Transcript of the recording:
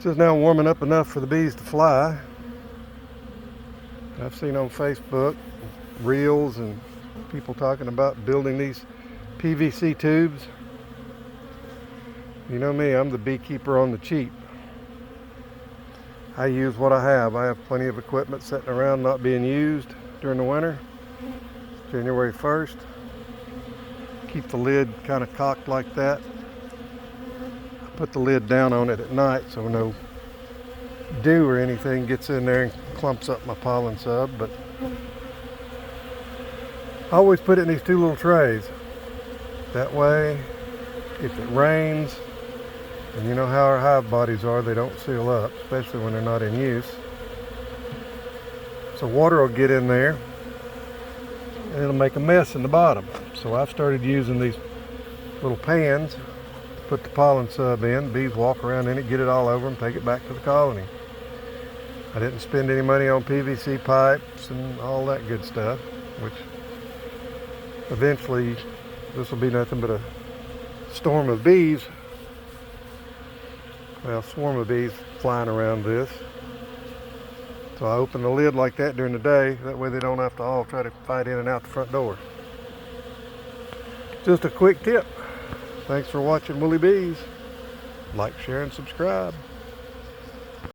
Just now warming up enough for the bees to fly. I've seen on Facebook reels and people talking about building these PVC tubes. You know me, I'm the beekeeper on the cheap. I use what I have. I have plenty of equipment sitting around not being used during the winter. January 1st. Keep the lid kind of cocked like that. I put the lid down on it at night so no dew or anything gets in there and clumps up my pollen sub, but I always put it in these two little trays. That way, if it rains, and you know how our hive bodies are, they don't seal up, especially when they're not in use. So water will get in there and it'll make a mess in the bottom. So I've started using these little pans to put the pollen sub in. Bees walk around in it, get it all over them, take it back to the colony. I didn't spend any money on PVC pipes and all that good stuff, which eventually this will be nothing but a storm of bees. Well, swarm of bees flying around this. So I open the lid like that during the day. That way they don't have to all try to fight in and out the front door. Just a quick tip. Thanks for watching Woolly Bees. Like, share, and subscribe.